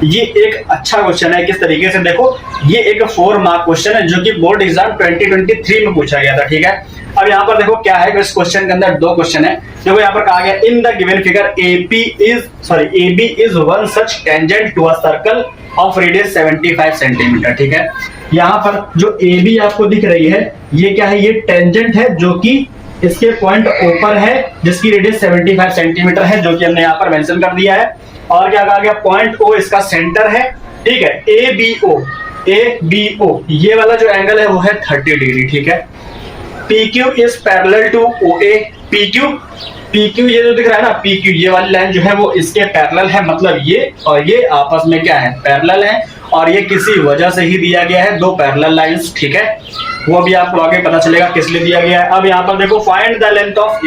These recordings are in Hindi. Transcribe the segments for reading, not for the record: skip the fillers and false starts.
ये एक अच्छा क्वेश्चन है। किस तरीके से, देखो ये एक 4 मार्क क्वेश्चन है जो कि बोर्ड एग्जाम 2023 में पूछा गया था, ठीक है। अब यहाँ पर देखो क्या है, इस क्वेश्चन के अंदर 2 क्वेश्चन है। देखो यहाँ पर कहा गया in the given figure AB is one such tangent to a circle of radius 75 centimetre, ठीक है। यहाँ पर जो AB आपको दिख रही है ये क्या है, ये टेंजेंट है जो कि इसके पॉइंट ऊपर है जिसकी रेडियस 75 सेंटीमीटर है, जो कि हमने यहाँ पर मेंशन कर दिया है। और क्या कहा गया, पॉइंट O इसका सेंटर है, ठीक है। ABO ये वाला जो एंगल है वो है 30 डिग्री, ठीक है। PQ is parallel to OA। PQ ये जो दिख रहा है ना, PQ ये वाली लाइन जो है वो इसके पैरेलल है, मतलब ये और ये आपस में क्या है, पैरेलल है। और ये किसी वजह से ही दिया गया है, 2 पैरेलल लाइंस, ठीक है। वो भी आपको आगे पता चलेगा किस लिए दिया गया है। अब यहाँ पर देखो find the length of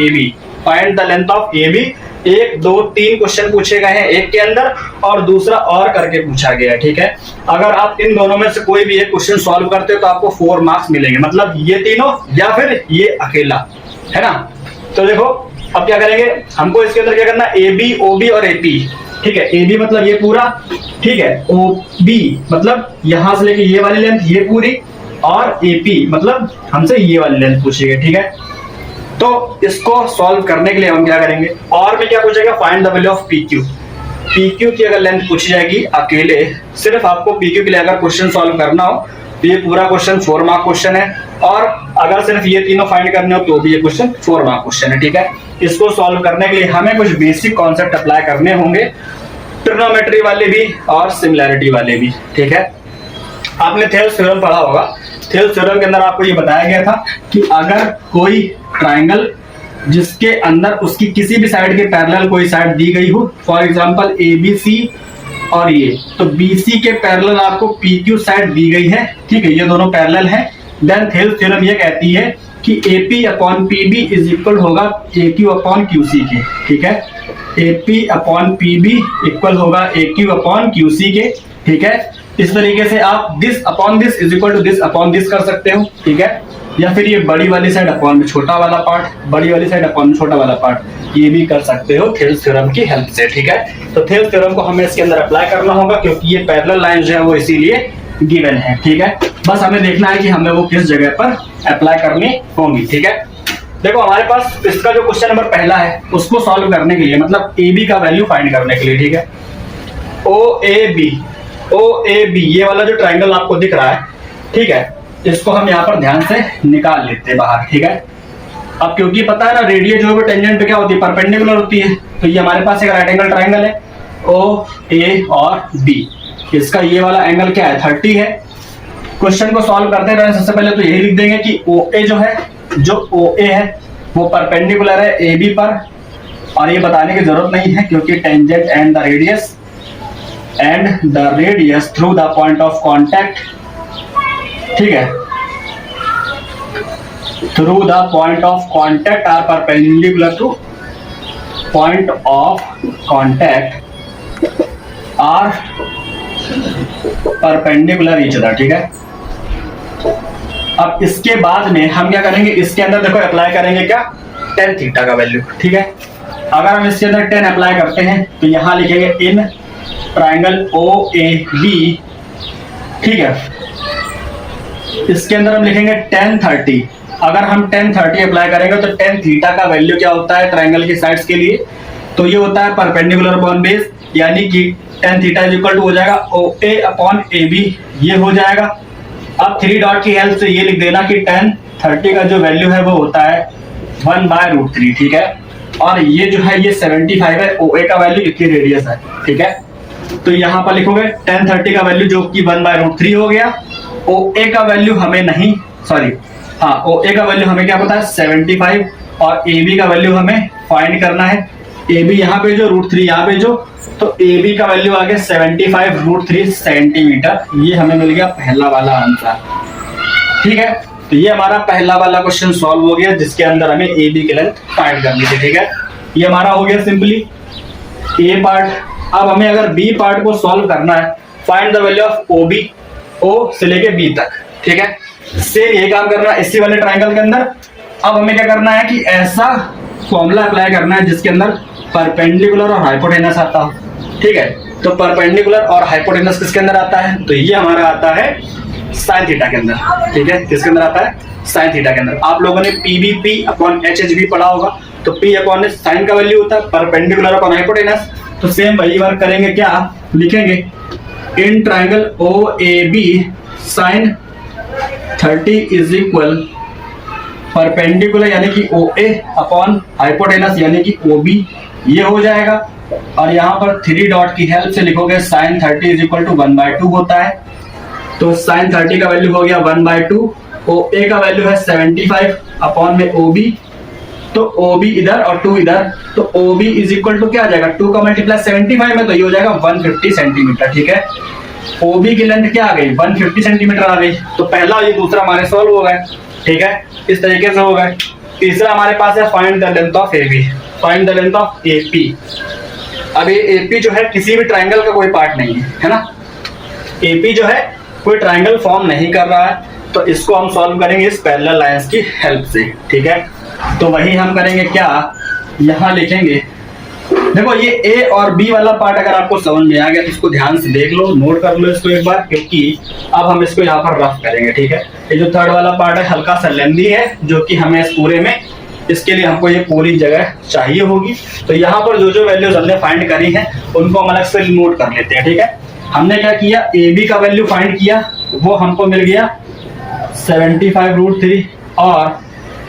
AB 1 2 3 question पूछे गए हैं एक के अंदर, और दूसरा और करके पूछा गया है, ठीक है। अगर आप इन दोनों में से कोई भी एक क्वेश्चन सॉल्व करते हो तो आपको 4 मार्क्स मिलेंगे, मतलब ये तीनों या फिर ये अकेला, है ना। तो देखो अब क्या करेंगे, हमको इसके अंदर क्या करना है, AB OB और AP, ठीक है। AB मतलब ये पूरा, ठीक है। OB मतलब यहां से लेके ये वाली लेंथ ये पूरी, और AP मतलब हमसे ये वाली लेंथ पूछी गई, ठीक है। तो इसको सॉल्व करने के लिए हम क्या करेंगे, और भी क्या पूछेगा, find the value of PQ की अगर लेंथ पूछी जाएगी अकेले, सिर्फ आपको PQ के लिए अगर क्वेश्चन सॉल्व करना हो तो ये पूरा क्वेश्चन 4 मार्क क्वेश्चन है, और अगर सिर्फ ये तीनों फाइंड करने हो तो भी ये क्वेश्चन 4 मार्क क्वेश्चन है, ठीक है। इसको सॉल्व करने के लिए हमें कुछ बेसिक कॉन्सेप्ट अप्लाई करने होंगे, ट्रिग्नोमेट्री वाले भी और सिमिलैरिटी वाले भी, ठीक है। आपने थेल्स थ्योरम पढ़ा होगा। थेल्स थ्योरम के अंदर आपको ये बताया गया था कि अगर कोई ट्राइंगल जिसके अंदर उसकी किसी भी साइड के पैरेलल कोई साइड दी गई हो, फॉर एग्जांपल ABC और ये, तो BC के पैरेलल आपको PQ साइड दी गई है, ठीक है, ये दोनों पैरेलल हैं, देन थेल्स थ्योरम ये कहती है कि AP upon PB is equal होगा AQ अपॉन QC के, ठीक है। AP अपॉन PB इक्वल होगा AQ अपॉन QC के, ठीक है। इस तरीके से आप this upon this is equal to this upon this कर सकते हो, ठीक है। या फिर ये बड़ी वाली साइड अपॉन में छोटा वाला पार्ट, बड़ी वाली साइड अपॉन में छोटा वाला पार्ट, ये भी कर सकते हो थेल्स थ्योरम की हेल्प से, ठीक है। तो थेल्स थ्योरम को हमें इसके अंदर अप्लाई करना होगा क्योंकि ये पैरेलल लाइन जो है वो इसीलिए गिवन है, ठीक है। बस हमें देखना है कि हमें वो किस जगह पर अप्लाई करनी होंगी, ठीक है। देखो हमारे पास इसका जो क्वेश्चन नंबर पहला है उसको सॉल्व करने के लिए, मतलब AB का वैल्यू फाइंड करने के लिए, ठीक है। OAB ये वाला जो ट्राइंगल आपको दिख रहा है, ठीक है, इसको हम यहाँ पर ध्यान से निकाल लेते हैं बाहर, ठीक है। अब क्योंकि पता है ना रेडियस जो है टेंजेंट पे क्या होती है, परपेंडिकुलर होती है, तो ये हमारे पास एक राइट एंगल ट्राइंगल है OA और B, इसका ये वाला एंगल क्या है, 30 है। क्वेश्चन को सॉल्व करते हैं सबसे पहले तो यही लिख देंगे कि OA जो OA है वो परपेंडिकुलर है AB पर, और ये बताने की जरूरत नहीं है क्योंकि tangent and the radius through the point of contact, ठीक है, through the point of contact are perpendicular to point of contact are perpendicular each other, ठीक है। अब इसके बाद में हम क्या करेंगे, इसके अंदर देखो अप्लाई करेंगे क्या, tan थीटा का वैल्यू, ठीक है। अगर हम इसके अंदर tan अप्लाई करते हैं तो यहां लिखेंगे इन ट्राइंगल OAB, ठीक है। इसके अंदर हम लिखेंगे tan 30। अगर हम tan 30 अप्लाई करेंगे तो tan थीटा का वैल्यू क्या होता है ट्राइंगल की साइड्स के लिए, तो ये होता है परपेंडिकुलर अपॉन बेस, यानी कि tan theta is equal to हो जाएगा OA अपॉन AB, ये हो जाएगा। अब 3 डॉट की हेल्प से ये लिख देना कि tan 30 का जो वैल्यू है वो होता है 1/√3, ठीक है। और ये जो है ये 75 है OA का वैल्यू, इतनी रेडियस है, ठीक है। तो यहाँ पर लिखोगे tan 30 का वैल्यू जो कि 1/√3 हो गया। OA का वैल्यू हमें नहीं, सॉरी हाँ, OA का वैल्यू हमें क्या पता है 75, और AB का वैल्यू हमें फाइंड करना है। AB यहाँ पे जो √3 यहाँ पे जो, तो AB का वैल्यू आ गया 75√3 सेंटीमीटर, ये हमें मिल गया पहला वाला आंसर, ठीक है। तो ये हमारा पहला वाला क्वेश्चन सॉल्व हो गया जिसके अंदर हमें AB की लेंथ फाइंड करनी थी, ठीक है। ये हमारा हो गया सिंपली A पार्ट। अब हमें अगर B पार्ट को सॉल्व करना है, find the value of OB, O से लेके B तक, ठीक है। सेम यही काम करना है इसी वाले ट्राइंगल के अंदर। अब हमें क्या करना है कि ऐसा फॉर्मूला अप्लाई करना है जिसके अंदर परपेंडिकुलर और हाइपोटेनस आता हो, ठीक है। तो परपेंडिकुलर और हाइपोटेनस किसके अंदर आता है? तो ये हमारा आता है साइन थीटा के अंदर, ठीक है। किसके अंदर आता है? साइन थीटा के अंदर। आप लोगों ने पीबीपी अपॉन एचएचबी पढ़ा होगा, तो पी अपॉन एच साइन का वैल्यू होता है, परपेंडिकुलर अपॉन हाइपोटेनस। तो सेम वही वर्क करेंगे, क्या लिखेंगे? In triangle O A B sine 30 is equal perpendicular यानी कि ओ ए अपॉन हाइपोटेनस यानी कि ओ बी, ये हो जाएगा। और यहाँ पर 3 डॉट की हेल्प से लिखोगे साइन 30 इज इक्वल टू 1/2 होता है। तो साइन 30 का वैल्यू हो गया 1/2, ओ ए का वैल्यू है 75 अपॉन में ओ बी, तो ओ बी इधर और 2 इधर, तो O B is equal to क्या आ जाएगा? 2 का मल्टीप्लाई 75 में, तो ये हो जाएगा 150 सेंटीमीटर, ठीक है। ओ बी की लेंथ क्या आ गई? 150 सेंटीमीटर आ गई। तो पहला ये दूसरा हमारे सॉल्व हो गए, ठीक है, इस तरीके से हो गए। तीसरा हमारे पास है find the length of A B, find the length of A P. अब ये ए पी जो है किसी भी ट्राइंगल का कोई पार्ट नहीं है ना, ए पी जो है कोई ट्राइंगल फॉर्म नहीं कर रहा है, तो इसको हम सॉल्व करेंगे इस पैरेलल लाइंस की हेल्प से, ठीक है। तो वही हम करेंगे, क्या यहाँ लिखेंगे, देखो ये ए और बी वाला पार्ट अगर आपको समझ में आ गया तो इसको ध्यान से देख लो, नोट कर लो इसको एक बार, क्योंकि अब हम इसको यहाँ पर रफ करेंगे, ठीक है। ये जो थर्ड वाला पार्ट है हल्का सा लेंदी है, जो कि हमें इस पूरे में, इसके लिए हमको ये पूरी जगह चाहिए होगी। तो यहाँ पर जो जो वैल्यूज हमने फाइंड करी है उनको हम अलग से नोट कर लेते हैं, ठीक है। हमने क्या किया, ए बी का वैल्यू फाइंड किया, वो हमको मिल गया 75√3 और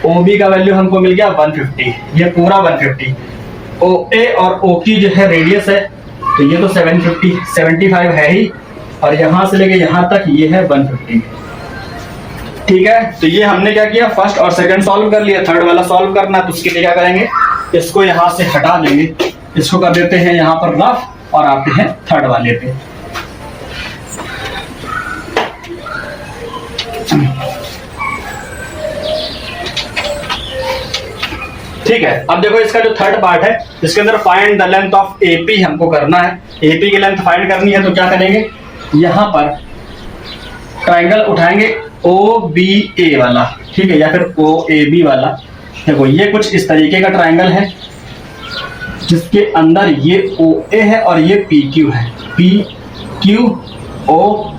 ओ बी का वैल्यू हमको मिल गया 150, ये पूरा 150। ओ ए और ओ की जो है रेडियस है, तो ये तो 75 है ही, और यहां से लेके यहां तक ये है 150, ठीक है। तो ये हमने क्या किया, फर्स्ट और सेकंड सॉल्व कर लिया, थर्ड वाला सॉल्व करना, तो उसके लिए क्या करेंगे, इसको यहां से हटा देंगे, इसको कर देते हैं यहां पर रफ और आते हैं थर्ड वाले पे। ठीक है, अब देखो इसका जो थर्ड पार्ट है, इसके अंदर find the length of AP हमको करना है। एपी की लेंथ फाइंड करनी है, तो क्या करेंगे, यहां पर ट्राइंगल उठाएंगे ओ बी ए वाला, ठीक है, या फिर ओ ए बी वाला। देखो ये कुछ इस तरीके का ट्राइंगल है, जिसके अंदर ये ओ ए है और ये पी क्यू है, पी क्यू ओ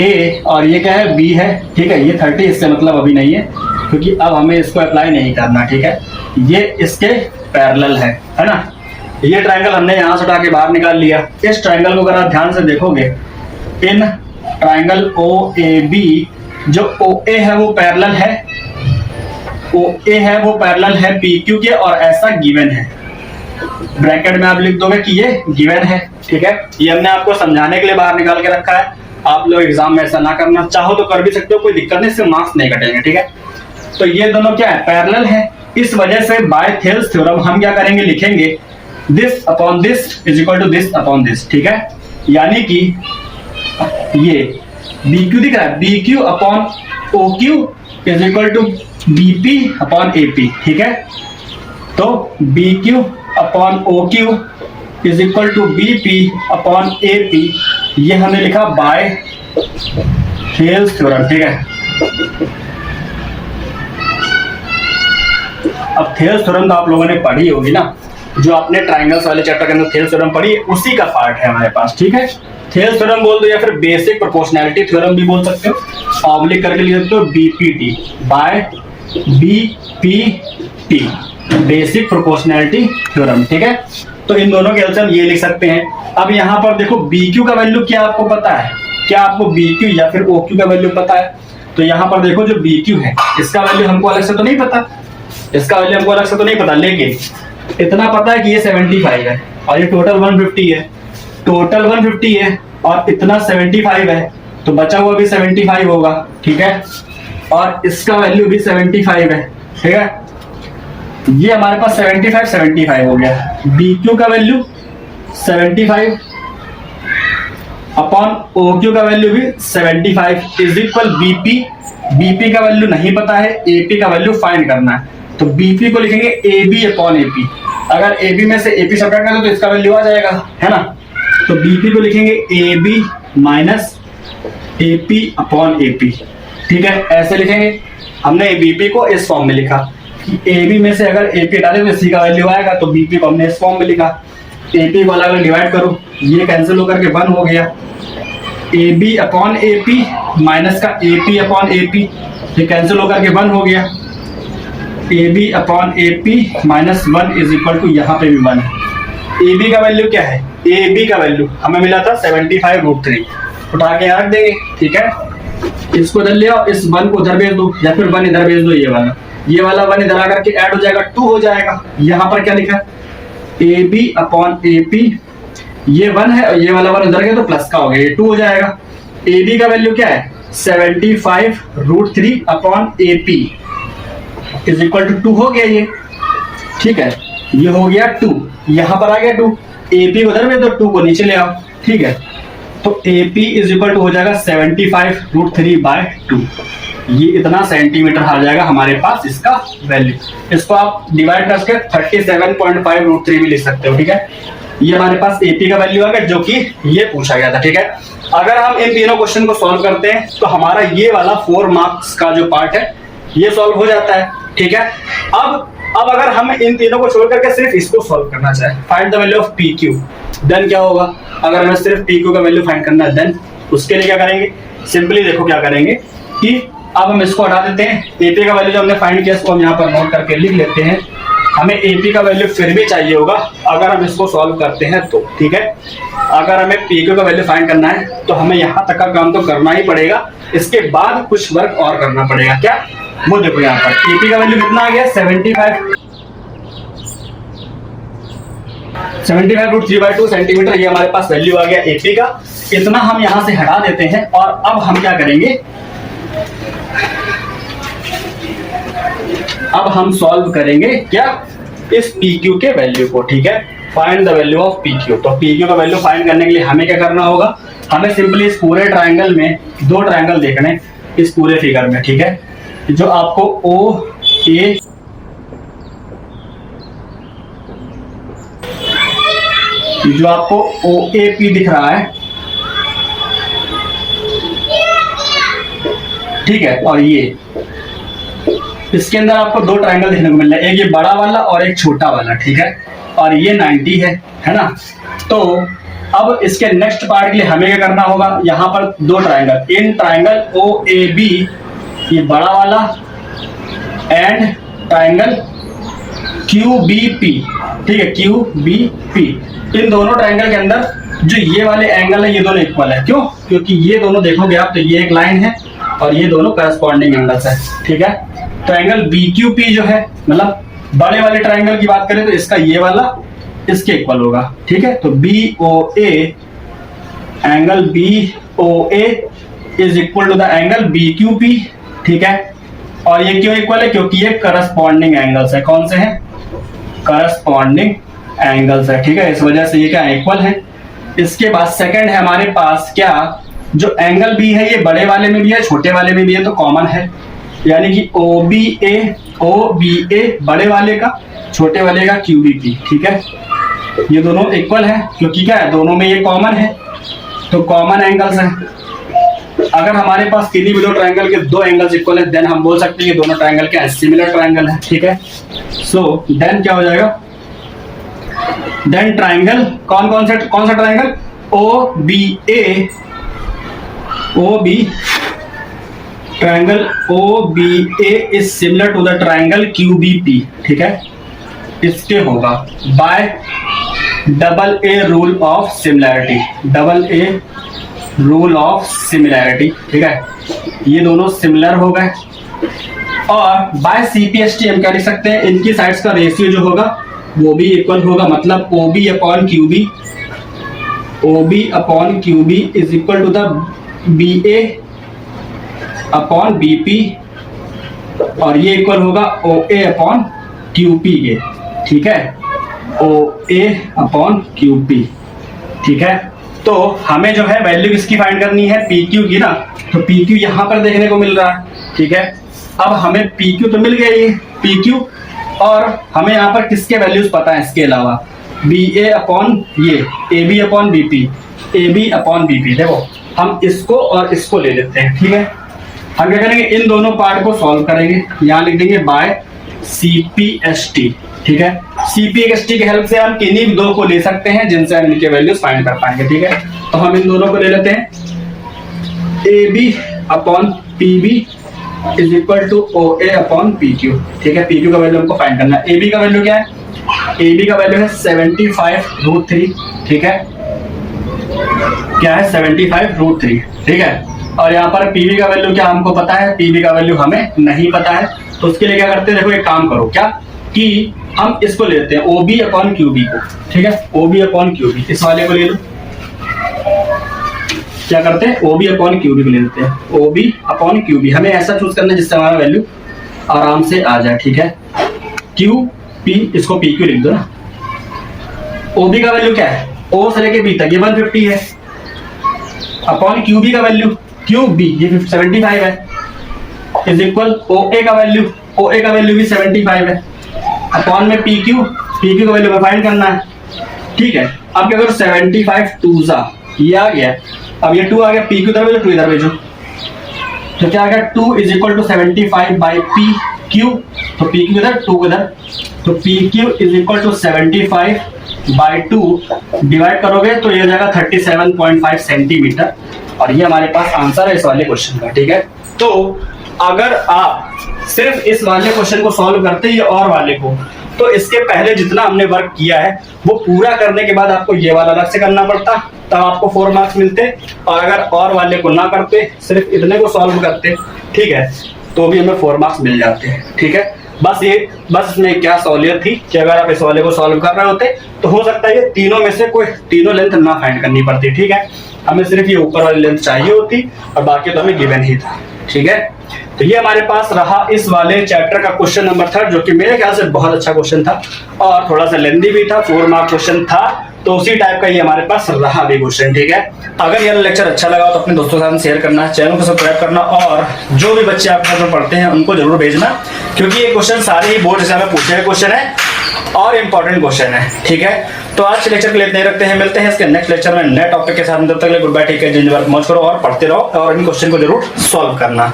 ए, और ये क्या है, बी है, ठीक है। ये 30 इससे मतलब अभी नहीं है, क्योंकि अब हमें इसको अप्लाई नहीं करना, ठीक है। ये इसके पैरेलल है ना। ये ट्रायंगल हमने यहां से उठा के बाहर निकाल लिया। इस ट्रायंगल को अगर आप ध्यान से देखोगे, in triangle O A B, जो ओ ए है वो पैरेलल है, ओ ए है वो पैरेलल है पी क्यू के, और ऐसा गिवन है, ब्रैकेट में आप लिख दोगे कि ये गिवन है, ठीक है। ये हमने आपको समझाने के लिए बाहर निकाल के रखा है। आप लोग एग्जाम में ऐसा ना करना, चाहो तो कर भी सकते हो, कोई दिक्कत नहीं, इससे मार्क्स नहीं कटेंगे, ठीक है। तो ये दोनों क्या है, पैरेलल है। इस वजह से बाय थेल्स थ्योरम हम क्या करेंगे, लिखेंगे this upon this is equal to this upon this, ठीक है। यानी कि ये बी क्यू दिख रहा है, B Q upon O Q is equal to B P upon A P, ठीक है। तो B Q upon O Q is equal to B P upon A P, ये हमने लिखा बाय थेल्स थ्योरम, ठीक है। अब थेल्स थ्योरम तो आप लोगों ने पढ़ी होगी ना, जो आपने ट्रायंगल्स वाले चैप्टर के अंदर थेल्स थ्योरम पढ़ी है, उसी का पार्ट है हमारे पास, ठीक है। थेल्स थ्योरम बोल दो या फिर बेसिक प्रोपोर्शनैलिटी थ्योरम भी बोल सकते हो, ऑब्लिक करके लिख सकते हो BPT, by BPT, basic proportionality theorem, ठीक है। तो इन दोनों के एलसीएम ये लिख सकते हैं। अब यहाँ पर देखो BQ का वैल्यू क्या आपको पता है, क्या आपको BQ या फिर OQ का वैल्यू पता है? तो यहाँ पर देखो जो BQ है, इसका वैल्यू हमको अलग से तो नहीं पता, इसका वैल्यू हमको अलग से तो नहीं पता, लेकिन इतना पता है कि ये 75 है और ये टोटल 150 है, टोटल 150 है और इतना 75 है, तो बचा हुआ भी 75 होगा, ठीक है। और इसका वैल्यू भी 75 है, ठीक है। ये हमारे पास 75 हो गया। BQ का वैल्यू 75 अपॉन OQ का वैल्यू भी 75 इज इक्वल BP। BP का वैल्यू नहीं पता है, AP का वैल्यू फाइंड करना है, तो BP को लिखेंगे AB अपॉन AP। अगर AB में से AP सब्ट्रैक्ट करें तो इसका वैल्यू आ जाएगा, है ना। तो BP को लिखेंगे AB minus AP upon AP, ठीक है, ऐसे लिखेंगे। हमने BP को इस फॉर्म में लिखा कि AB में से अगर AP डाले तो C का वैल्यू आएगा, तो BP को हमने इस फॉर्म में लिखा। AP वाला अगर डिवाइड करो, ये कैंसिल होकर के 1 हो गया, AB अपॉन AP माइनस का AP अपॉन AP, ये कैंसिल होकर के 1 हो गया, AB upon AP minus 1 is equal to यहाँ पे भी 1 है। AB का वैल्यू क्या है, AB का वैल्यू हमें मिला था 75√3, उठा के यहाँ रख देंगे, ठीक है। इसको इधर ले आओ, इस 1 को उधर भेज दो या फिर 1 इधर भेज दो, ये वाला 1 इधर आकर के ऐड हो जाएगा, 2 हो जाएगा। यहाँ पर क्या लिखा है, AB अपॉन AP, ये 1 है और ये वाला 1 इधर गया तो प्लस का हो गया, ये 2 हो जाएगा। AB का वैल्यू क्या है, 75√3 upon AP is equal to 2 हो गया ये, ठीक है। ये हो गया 2, यहाँ पर आ गया 2, AP उधर में तो 2 को नीचे ले आओ, ठीक है। तो AP इज इक्वल टू हो जाएगा 75√3/2, ये इतना सेंटीमीटर आ जाएगा हमारे पास इसका वैल्यू। इसको आप डिवाइड करके 37.5√3 भी लिख सकते हो, ठीक है। ये हमारे पास AP का वैल्यू आ गया जो कि ये पूछा गया था, ठीक है। अगर हम इन तीनों क्वेश्चन को सॉल्व करते हैं तो हमारा ये वाला 4 मार्क्स का जो पार्ट है ये सॉल्व हो जाता है, ठीक है। अब अगर हम इन तीनों को छोड़ करके सिर्फ इसको सॉल्व करना चाहे, find the value of PQ, then क्या होगा। अगर हमें सिर्फ PQ का वैल्यू फाइंड करना है देन उसके लिए क्या करेंगे, सिंपली देखो क्या करेंगे कि अब हम इसको हटा देते हैं। AP का वैल्यू जो हमने फाइंड किया इसको हम यहाँ पर नोट करके लिख लेते हैं। हमें AP का वैल्यू फिर भी चाहिए होगा अगर हम इसको सॉल्व करते हैं तो, ठीक है। अगर हमें PQ का वैल्यू फाइंड करना है तो हमें यहाँ तक का काम तो करना ही पड़ेगा, इसके बाद कुछ वर्क और करना पड़ेगा। क्या, वो देखो यहाँ पर AP का वैल्यू कितना आ गया, 75√3/2 सेंटीमीटर, ये हमारे पास वैल्यू आ गया AP का। इतना हम यहाँ से हटा देते हैं और अब हम क्या करेंगे, अब हम सॉल्व करेंगे क्या, इस PQ के वैल्यू को, ठीक है। Find the value of PQ। तो PQ का वैल्यू फाइंड करने के लिए हमें क्या करना होगा, हमें सिंपली इस पूरे ट्रायंगल में 2 ट्रायंगल देखने इस पूरे फिगर में, ठीक है। जो आपको OA जो आपको OAP दिख रहा है, ठीक है, और ये इसके अंदर आपको 2 ट्रायंगल देखने को मिल रहा है, एक ये बड़ा वाला और एक छोटा वाला, ठीक है। और ये 90 है ना। तो अब इसके नेक्स्ट पार्ट के लिए हमें क्या करना होगा, यहाँ पर 2 ट्रायंगल, इन ट्रायंगल OAB ये बड़ा वाला एंड ट्रायंगल QBP, ठीक है, QBP, इन दोनों ट्रायंगल के अंदर जो ये वाले एंगल है ये दोनों इक्वल है। क्यों, क्योंकि ये दोनों देखोगे आप तो ये एक लाइन है और ये दोनों करस्पॉन्डिंग एंगल्स है, ठीक है। तो एंगल BQP जो है, मतलब बड़े वाले ट्रायंगल की बात करें तो इसका ये वाला इसके इक्वल होगा, ठीक है। तो BOA, angle BOA is equal to the angle BQP, ठीक है। और ये क्यों इक्वल है, क्योंकि ये करस्पॉन्डिंग एंगल्स है। कौन से हैं, करस्पॉन्डिंग एंगल्स है, ठीक है। इस वजह से ये क्या इक्वल है। इसके बाद सेकंड है हमारे पास क्या, जो एंगल B है ये बड़े वाले में भी है छोटे वाले में भी है, तो कॉमन है, यानी कि OBA बड़े वाले का, छोटे वाले का QBP, ठीक है। ये दोनों इक्वल है क्योंकि क्या है, दोनों में ये कॉमन है, तो कॉमन एंगल्स हैं। अगर हमारे पास किन्हीं भी 2 ट्रायंगल के 2 एंगल्स इक्वल है देन हम बोल सकते हैं कि दोनों ट्रायंगल क्या है, सिमिलर ट्रायंगल है, ठीक है। सो देन क्या हो जाएगा, देन ट्रायंगल कौन सा triangle, triangle OBA is similar to the triangle QBP, ठीक है। इसके होगा by AA rule of similarity, AA rule of similarity, ठीक है। ये दोनों सिमिलर हो गए। और बाय CPST हम क्या लिख सकते हैं, इनकी साइड्स का रेशियो जो होगा वो भी इक्वल होगा, मतलब OB अपॉन QB is equal to the BA upon BP, और ये इक्वल होगा OA अपॉन QP के, ठीक है, OA अपॉन QP, ठीक है। तो हमें जो है वैल्यू किसकी फाइंड करनी है, PQ की ना। तो PQ यहाँ पर देखने को मिल रहा है, ठीक है। अब हमें PQ तो मिल गया ये PQ, और हमें यहाँ पर किसके वैल्यूज पता है इसके अलावा, BA अपॉन ये AB अपॉन BP। देखो हम इसको और इसको ले लेते हैं, ठीक है। हम क्या करेंगे, इन दोनों पार्ट को सॉल्व करेंगे, यहाँ लिख देंगे बाय CPST, ठीक है। CPXT की हेल्प से हम किन्हीं दो को ले सकते हैं जिनसे हम इनके वैल्यूज फाइंड कर पाएंगे, ठीक है। तो हम इन दोनों को ले लेते हैं, AB upon PB is equal to OA upon PQ, ठीक है। PQ का वैल्यू हमको फाइंड करना है। AB का वैल्यू क्या है? AB का वैल्यू है 75√3, ठीक है। क्या है? 75√3, ठीक है। और यहाँ पर PB का वैल्यू क्या हमको पता है? PB का वैल्यू हमें नहीं पता है, तो उसके लिए क्या करते हैं, देखो एक काम करो क्या कि हम इसको लेते हैं OB अपॉन QB को, ठीक है। OB अपॉन QB इस वाले को ले लो, क्या करते हैं OB अपॉन QB को ले लेते हैं। OB अपॉन QB हमें ऐसा चूज करना है जिससे हमारा वैल्यू आराम से आ जाए, ठीक है। QP इसको PQ लिख दो ना। OB का वैल्यू क्या है? O से लेके B तक ये 150 है, अपॉन QB का वैल्यू QB ये 75 है, इज इक्वल OA का वैल्यू भी 75 है, अपॉन में PQ का वैल्यू में फाइंड करना है, ठीक है। अब क्या करो, 75 2 ये आ गया, अब ये 2 आ गया, PQ इधर भेजो, 2 इधर भेजो, तो क्या आ गया 2 is equal to 75 by PQ, तो PQ इधर 2 इधर, तो PQ is equal to 75 by 2 divide करोगे तो ये हो जाएगा 37.5 सेंटीमीटर, और ये हमारे पास आंसर है इस वाले क्वेश्चन का, ठीक है। तो अगर आप सिर्फ इस वाले क्वेश्चन को सॉल्व करते हैं और वाले को, तो इसके पहले जितना हमने वर्क किया है वो पूरा करने के बाद आपको ये वाला अलग से करना पड़ता, तब आपको 4 मार्क्स मिलते। और अगर और वाले को ना करते, सिर्फ इतने को सॉल्व करते, ठीक है, तो भी हमें 4 मार्क्स मिल जाते हैं, ठीक है। बस इसमें क्या सहूलियत थी कि अगर आप इस वाले को सॉल्व कर रहे होते तो हो सकता है ये तीनों में से कोई तीनों लेंथ ना फाइंड करनी पड़ती, ठीक है। हमें सिर्फ ये ऊपर वाली लेंथ चाहिए होती और बाकी तो हमें गिवन ही था, ठीक है। तो ये हमारे पास रहा इस वाले चैप्टर का क्वेश्चन नंबर 3, जो कि मेरे ख्याल से बहुत अच्छा क्वेश्चन था और थोड़ा सा लेंथी भी था, 4 मार्क क्वेश्चन था, तो उसी टाइप का ये हमारे पास रहा भी क्वेश्चन, ठीक है। अगर ये लेक्चर अच्छा लगा तो अपने दोस्तों के साथ शेयर करना, चैनल को सब्सक्राइब करना, और जो भी बच्चे आपके साथ में पढ़ते हैं उनको जरूर भेजना, क्योंकि ये क्वेश्चन सारे ही बोर्ड एग्जाम में पूछे हुए क्वेश्चन है और इंपॉर्टेंट क्वेश्चन है, ठीक है। तो आज के लेक्चर के लिए इतने रखते हैं, मिलते हैं इसके नेक्स्ट लेक्चर में नए टॉपिक के साथ। तब तक के लिए गुड बाय, ठीक है। जिन बार मौज करो और पढ़ते रहो और इन क्वेश्चन को जरूर सॉल्व करना।